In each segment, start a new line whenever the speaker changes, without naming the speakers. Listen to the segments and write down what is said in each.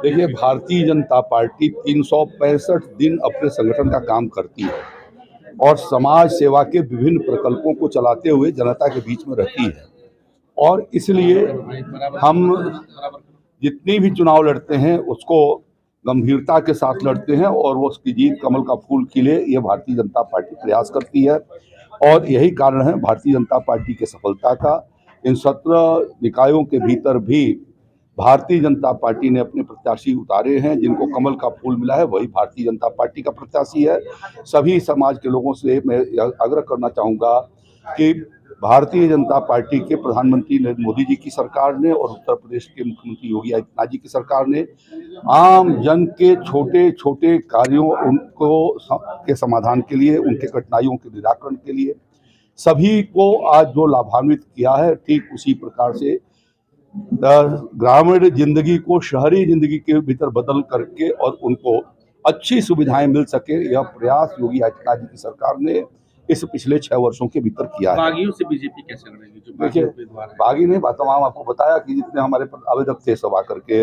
देखिए, भारतीय जनता पार्टी 365 दिन अपने संगठन का काम करती है और समाज सेवा के विभिन्न प्रकल्पों को चलाते हुए जनता के बीच में रहती है। और इसलिए हम जितनी भी चुनाव लड़ते हैं उसको गंभीरता के साथ लड़ते हैं और वो उसकी जीत कमल का फूल खिले, ये भारतीय जनता पार्टी प्रयास करती है। और यही कारण है भारतीय जनता पार्टी की सफलता का। इन 17 निकायों के भीतर भी भारतीय जनता पार्टी ने अपने प्रत्याशी उतारे हैं। जिनको कमल का फूल मिला है वही भारतीय जनता पार्टी का प्रत्याशी है। सभी समाज के लोगों से मैं आग्रह करना चाहूँगा कि भारतीय जनता पार्टी के प्रधानमंत्री नरेंद्र मोदी जी की सरकार ने और उत्तर प्रदेश के मुख्यमंत्री योगी आदित्यनाथ जी की सरकार ने आम जन के छोटे छोटे कार्यों के समाधान के लिए, उनके कठिनाइयों के निराकरण के लिए सभी को आज जो लाभान्वित किया है, ठीक उसी प्रकार से ग्रामीण जिंदगी को शहरी जिंदगी के भीतर बदल करके और उनको अच्छी सुविधाएं मिल सके, यह प्रयास योगी आदित्यनाथ जी की सरकार ने इस पिछले 6 वर्षों के भीतर किया है।
बागियों से बीजेपी कैसे लड़ेगी? जो
देखिए, बागी ने तमाम आपको बताया कि जितने हमारे आवेदक थे सब आकर के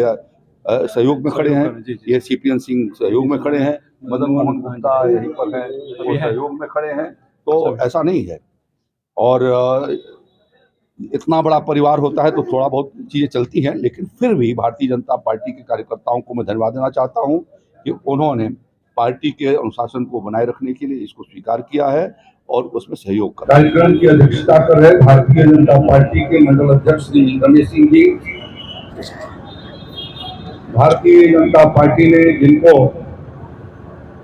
सहयोग में खड़े हैं। ये सीपीएन सिंह सहयोग में खड़े हैं, मदन मोहन गुप्ता यहीं पर हैं, वो सहयोग में खड़े हैं। तो ऐसा नहीं है। और इतना बड़ा परिवार होता है तो थोड़ा बहुत चीज़ें चलती हैं, लेकिन फिर भी भारतीय जनता पार्टी के कार्यकर्ताओं को मैं धन्यवाद देना चाहता हूं कि उन्होंने पार्टी के अनुशासन को बनाए रखने के लिए इसको स्वीकार किया है और उसमें सहयोग कर। कार्यक्रम की अध्यक्षता कर रहे भारतीय जनता पार्टी के मंडल अध्यक्ष श्री रमेश सिंह जी। भारतीय जनता पार्टी ने जिनको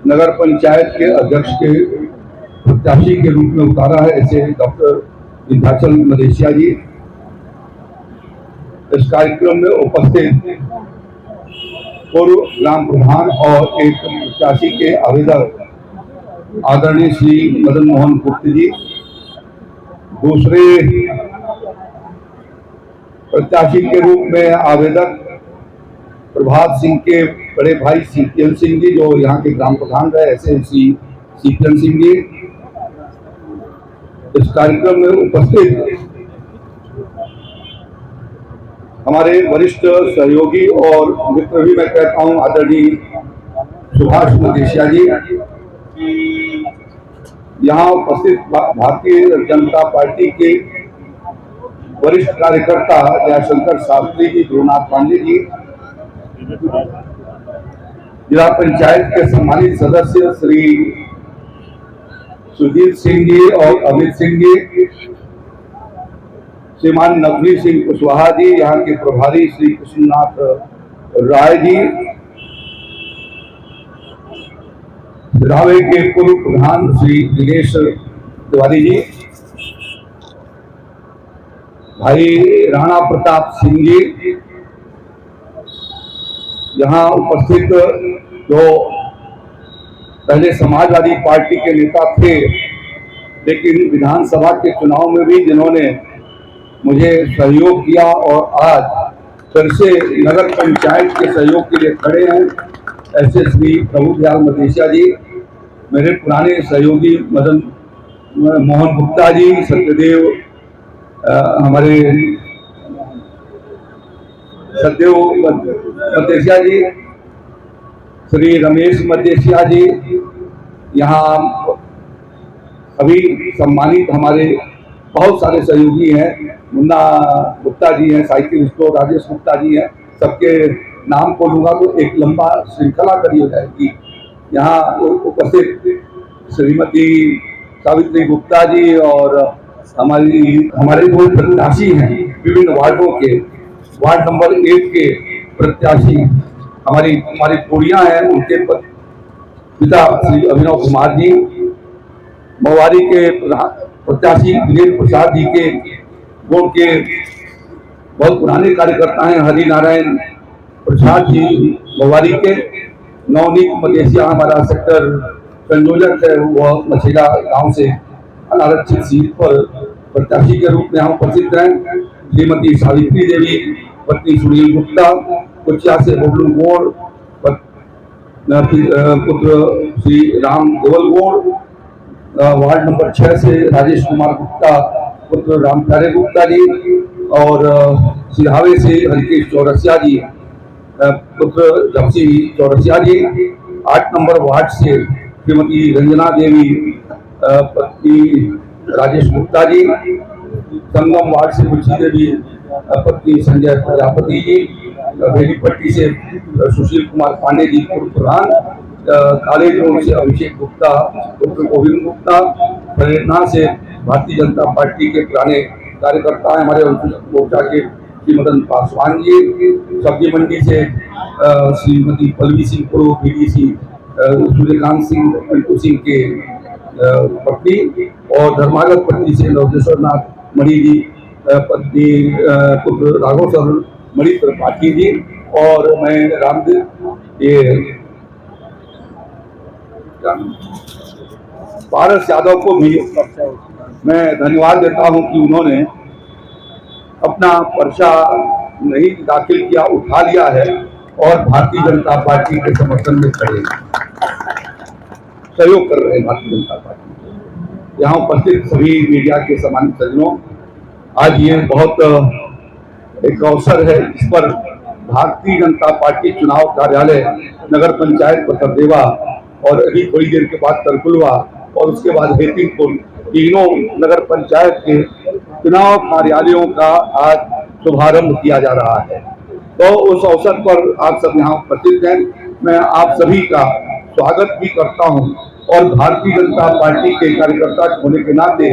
नगर पंचायत के अध्यक्ष के प्रत्याशी के रूप में उतारा है, ऐसे डॉक्टर विंध्याचल मदेशिया जी। इस कार्यक्रम में उपस्थित पूर्व ग्राम प्रधान और एक प्रत्याशी के आवेदक आदरणीय श्री मदन मोहन गुप्ता जी। दूसरे प्रत्याशी के रूप में आवेदक प्रभात सिंह के बड़े भाई सीपीएन सिंह जी, जो यहाँ के ग्राम प्रधान रहे, ऐसे सीपीएन सिंह जी। इस कार्यक्रम में उपस्थित हमारे वरिष्ठ सहयोगी और मित्र भी मैं कहता हूं, आदरणीय सुभाष मदेशिया जी। यहाँ उपस्थित भारतीय जनता पार्टी के वरिष्ठ कार्यकर्ता जयशंकर शास्त्री जी, ध्रुवनाथ पांडे जी, जिला पंचायत के सम्मानित सदस्य श्री सुजीत सिंह जी और अमित सिंह जी, श्रीमान नकवी सिंह कुशवाहा जी, यहाँ के प्रभारी श्री कृष्णनाथ राय जी, सिरावे के पूर्व प्रधान श्री दिनेश तिवारी जी, भाई राणा प्रताप सिंह जी, यहाँ उपस्थित जो पहले समाजवादी पार्टी के नेता थे, लेकिन विधानसभा के चुनाव में भी जिन्होंने मुझे सहयोग किया और आज फिर से नगर पंचायत के सहयोग के लिए खड़े हैं, ऐसे श्री प्रभुदयाल मदेशिया जी, मेरे पुराने सहयोगी मदन मोहन गुप्ता जी, सत्यदेव हमारे सत्यदेव मदेशिया जी, श्री रमेश मदेशिया जी, यहाँ सभी सम्मानित हमारे बहुत सारे सहयोगी हैं। मुन्ना गुप्ता जी हैं, साइकिल स्टोर राजेश गुप्ता जी हैं। सबके नाम को लूंगा तो एक लंबा श्रृंखला करी हो जाएगी। यहाँ उपस्थित श्रीमती सावित्री गुप्ता जी और हमारे दो प्रत्याशी हैं विभिन्न वार्डों के, वार्ड नंबर 1 के प्रत्याशी हमारी कुड़ियां हैं, उनके पिता श्री अभिनव कुमार जी, मवारी के प्रत्याशी वीरेंद्र प्रसाद जी के गोड़ के बहुत पुराने कार्यकर्ता हैं हरि नारायण प्रसाद जी मवारी के। नवनीत मदेशिया हमारा सेक्टर संयोजक है, वह मछेला गांव से अनारक्षित सीट पर प्रत्याशी के रूप में हम उपस्थित हैं। श्रीमती सावित्री देवी पत्नी सुनील गुप्ता, कुचिया से बबलू गौड़, पुत्र श्री राम देवल गौड़, वार्ड नंबर 6 से राजेश कुमार गुप्ता पुत्र राम प्यारे गुप्ता जी, और सिहावे से हरकेश चौरसिया जी। पुत्र जमसी चौरसिया जी, 8 नंबर वार्ड से श्रीमती रंजना देवी, पत्नी राजेश गुप्ता जी, संगम वार्ड से रुचि देवी, पत्नी संजय प्रजापति जी, बेलीपट्टी से सुशील कुमार पांडे जी पूर्व प्रधान, कॉलेज रोड से अभिषेक गुप्ता पुत्र गोविंद गुप्ता, प्रेरणा से भारतीय जनता पार्टी के पुराने कार्यकर्ता हैं हमारे मोर्चा के श्री मदन पासवान जी, सब्जी मंडी से श्रीमती पल्लवी सिंह पूर्व बीडीसी सूर्यकांत सिंह पिंटू सिंह के पत्नी, और धर्मागत पत्नी से नवजेश्वर नाथ मणि जी, पत्नी पुत्र राघव सर मणि त्रिपाठी जी, और मैं रामदेव ये पारस यादव को भी मैं धन्यवाद देता हूं कि उन्होंने अपना पर्चा नहीं दाखिल किया, उठा लिया है और भारतीय जनता पार्टी के समर्थन में खड़े सहयोग कर रहे हैं भारतीय जनता पार्टी। यहाँ उपस्थित सभी मीडिया के सम्मानित सज्जनों, आज ये बहुत एक अवसर है, इस पर भारतीय जनता पार्टी चुनाव कार्यालय, नगर पंचायत पथरदेवा और अभी थोड़ी देर के बाद तरकुलवा और उसके बाद हेतिमपुर, तीनों नगर पंचायत के चुनाव कार्यालयों का आज शुभारंभ किया जा रहा है। तो उस अवसर पर आप सब यहाँ उपस्थित हैं, मैं आप सभी का स्वागत भी करता हूँ और भारतीय जनता पार्टी के कार्यकर्ता होने के नाते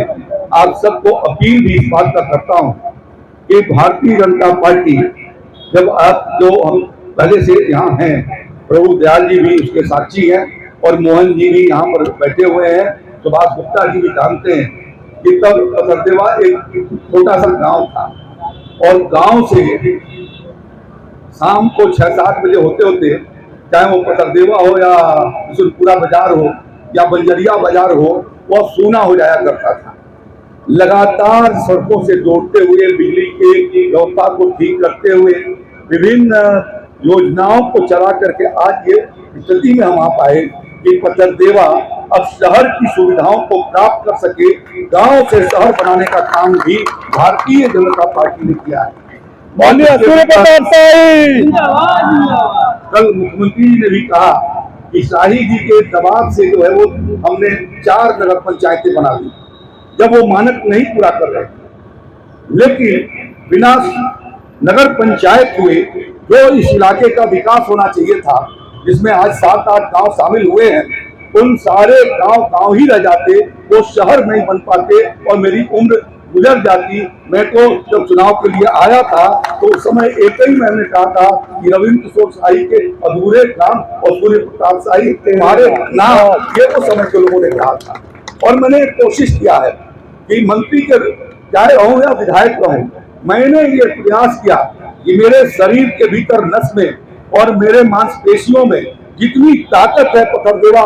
आप सबको अपील भी इस बात का करता हूँ कि भारतीय जनता पार्टी, जब आप जो हम पहले से यहाँ हैं, प्रभु दयाल जी भी उसके साक्षी हैं और मोहन जी भी यहाँ पर बैठे हुए हैं, सुभाष गुप्ता जी भी जानते हैं कि तब पथरदेवा एक छोटा सा गांव था और गांव से शाम को 6-7 बजे होते होते, चाहे वो पथरदेवा हो या बिशुनपुरा बाजार हो या बंजरिया बाजार हो, वह सूना हो जाया करता था। लगातार सड़कों से जोड़ते हुए, बिजली के व्यवस्था को ठीक करते हुए, विभिन्न योजनाओं को चला करके आज ये स्थिति में हम आ पाए कि पथरदेवा अब शहर की सुविधाओं को प्राप्त कर सके। गांव से शहर बनाने का काम भी भारतीय जनता पार्टी ने किया है। कल मुख्यमंत्री जी ने भी कहा कि शाही जी के दबाव से जो है वो हमने 4 नगर पंचायतें बना दी, जब वो मानक नहीं पूरा कर रहे थे। लेकिन बिना नगर पंचायत हुए जो इस इलाके का विकास होना चाहिए था, जिसमें आज 7-8 गांव शामिल हुए हैं, उन सारे गांव ही रह जाते, वो शहर नहीं बन पाते और मेरी उम्र गुजर जाती। मैं तो जब चुनाव के लिए आया था तो उस समय एक ही मैंने कहा था कि रविंद्र किशोर शाही के अधूरे काम और सूर्य प्रताप शाही तुम्हारे नाम, ये उस समय के लोगों ने कहा था। और मैंने कोशिश किया है कि मंत्री के चाहे रहूं या विधायक रहूं, मैंने ये प्रयास किया कि मेरे शरीर के भीतर नस में और मेरे मांसपेशियों में जितनी ताकत है, पथरदेवा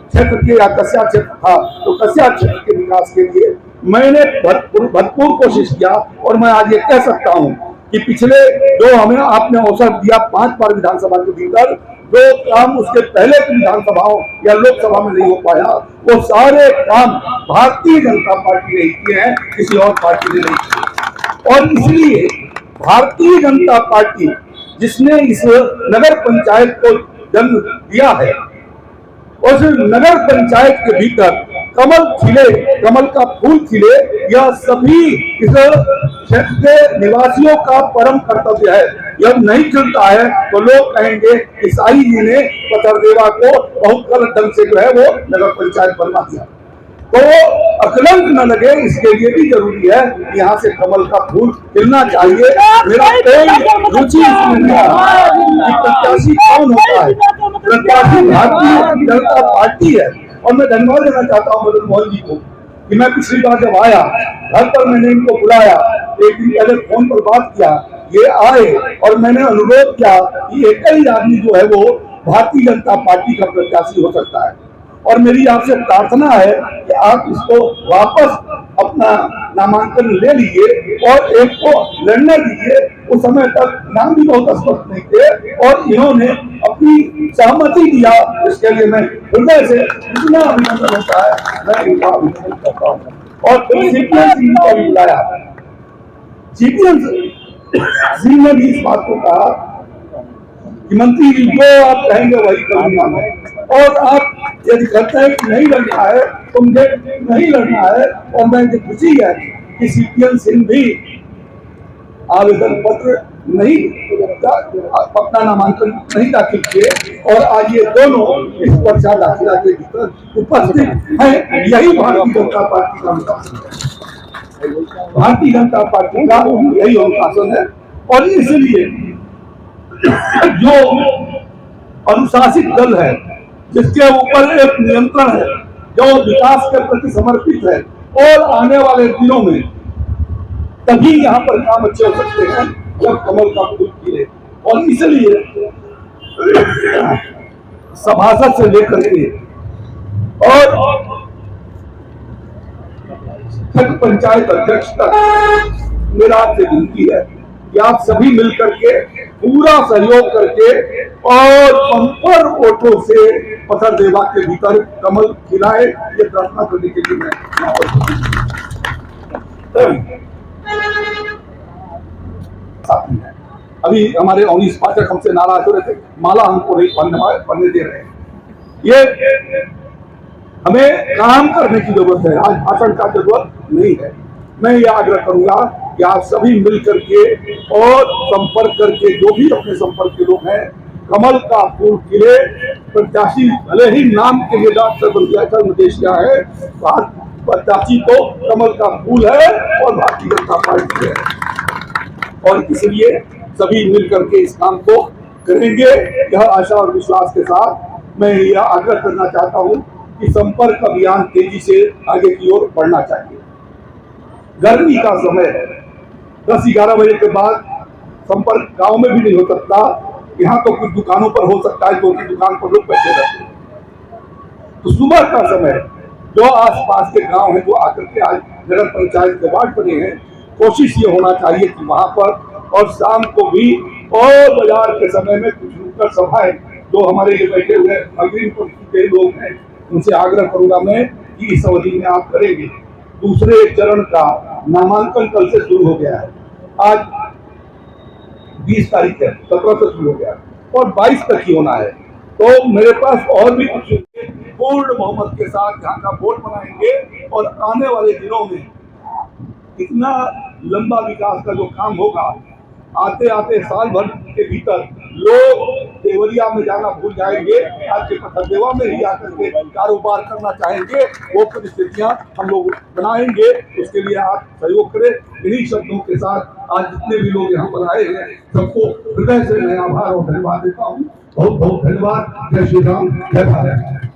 क्षेत्र के या कस्या क्षेत्र था तो कस्या क्षेत्र के विकास के लिए मैंने भरपूर कोशिश किया। और मैं आज ये कह सकता हूं कि पिछले जो हमें आपने अवसर दिया 5 बार विधानसभा के भीतर, जो काम उसके पहले की विधानसभाओं या लोकसभा में नहीं हो पाया, वो सारे काम भारतीय जनता पार्टी ने किए हैं, किसी और पार्टी ने नहीं किए। और इसलिए भारतीय जनता पार्टी जिसने इस नगर पंचायत को जन्म दिया है, उस नगर पंचायत के भीतर कमल खिले, कमल का फूल खिले, यह सभी इस क्षेत्र के निवासियों का परम कर्तव्य है। यह नहीं खिलता है तो लोग कहेंगे कि शाही जी ने पथरदेवा को बहुत गलत ढंग से जो है वो नगर पंचायत बनवा दिया। तो अकलंक न लगे, इसके लिए भी जरूरी है कि यहाँ से कमल का फूल खिलना चाहिए। मेरा कोई रुचि इसमें नहीं है कि प्रत्याशी कौन होता है, प्रत्याशी भारतीय जनता पार्टी है। और मैं धन्यवाद देना चाहता हूँ मदन मोहन जी को कि मैं पिछली बार जब आया घर पर मैंने इनको बुलाया, एक दिन पहले फोन पर बात किया, ये आए और मैंने अनुरोध किया कि एक ही आदमी जो है वो भारतीय जनता पार्टी का प्रत्याशी हो सकता है। और मेरी आपसे प्रार्थना है कि आप इसको वापस अपना नामांकन ले लीजिए और एक को लड़ने दीजिए। उस समय तक नाम भी बहुत स्पष्ट नहीं थे और इन्होंने अपनी सहमति दिया, इसके लिए मैं हृदय से इतना अभिनंदन होता है, मैं इनका अभिनंदन करता हूँ। और फिर सीपीएम सिंह को भी बुलाया, सीपीएम सिंह ने भी इस बात को कहा कि मंत्री जी जो आप कहेंगे वही करूंगा मैं, और आप यदि कहते हैं कि नहीं लड़ना है तो मुझे नहीं लड़ना है। और मुझे खुशी है कि सीपीएम सिंह भी आवेदन पत्र नहीं अपना नामांकन नहीं दाखिल किए और आज ये दोनों इस पर्चा दाखिला के भीतर उपस्थित हैं। यही भारतीय जनता पार्टी का अनुशासन है, भारतीय जनता पार्टी का यही अनुशासन है। और इसलिए जो अनुशासित दल है, जिसके ऊपर एक नियंत्रण है, जो विकास के प्रति समर्पित है, और आने वाले दिनों में तभी यहाँ पर काम अच्छे हो सकते हैं जब कमल का फूल खिले। और इसलिए सभासद से लेकर के और पंचायत अध्यक्ष तक मेरा आपसे विनती है कि आप सभी मिलकर के पूरा सहयोग करके और पंपर वोटों से पत्थर देवा के भीतर कमल खिलाए, ये प्रार्थना करने के लिए मैं साथी है। अभी हमारे अवनीश पाठक हमसे नाराज हो रहे थे, माला हमको नहीं पढ़ने दे रहे हैं। ये हमें काम करने की जरूरत है, आज भाषण का जरूरत नहीं है। मैं ये आग्रह करूंगा कि आप सभी मिल करके और संपर्क करके, जो भी अपने संपर्क के लोग हैं, कमल का फूल खिले। प्रत्याशी भले ही नाम के लिए डॉक्टर बंदियाचल मदेशिया है, प्रत्याशी तो कमल का फूल है और भारतीय जनता पार्टी है। और इसलिए सभी मिल करके इस काम को करेंगे। यह आशा और विश्वास के साथ मैं यह आग्रह करना चाहता हूं कि संपर्क अभियान तेजी से आगे की ओर बढ़ना चाहिए। गर्मी का समय है, 10-11 बजे के बाद संपर्क गांव में भी नहीं हो सकता। यहाँ तो कुछ दुकानों पर हो सकता है, क्योंकि दुकान पर लोग बैठे रहते हैं। तो सुबह का समय जो आसपास के गांव हैं, जो आकर के आज नगर पंचायत के वार्ड बने हैं, कोशिश ये होना चाहिए कि वहां पर, और शाम को भी, और बाजार के समय में कुछ नुक्कड़ सभाएं जो हमारे ये बैठे हुए अग्रिम पंक्ति के लोग हैं, उनसे आग्रह करूंगा मैं कि इस अवधि में आप करेंगे। दूसरे चरण का नामांकन कल से शुरू हो गया है, आज 20 तारीख है, 17 से शुरू हो गया और 22 तक ही होना है। तो मेरे पास और भी कुछ पूर्ण बहुमत के साथ यहाँ का वोट बनाएंगे और आने वाले दिनों में इतना लंबा विकास का जो काम होगा, आते आते साल भर के भीतर लोग देवरिया में जाना भूल जाएंगे, आज के पथरदेवा में ही आकर के कारोबार करना चाहेंगे। वो परिस्थितियां हम लोग बनाएंगे, उसके लिए आप सहयोग करें। इन्हीं शब्दों के साथ आज जितने भी लोग यहाँ पर आए हैं, सबको हृदय से मैं आभार और धन्यवाद देता हूँ। बहुत बहुत धन्यवाद। जय श्री राम, जय भारत।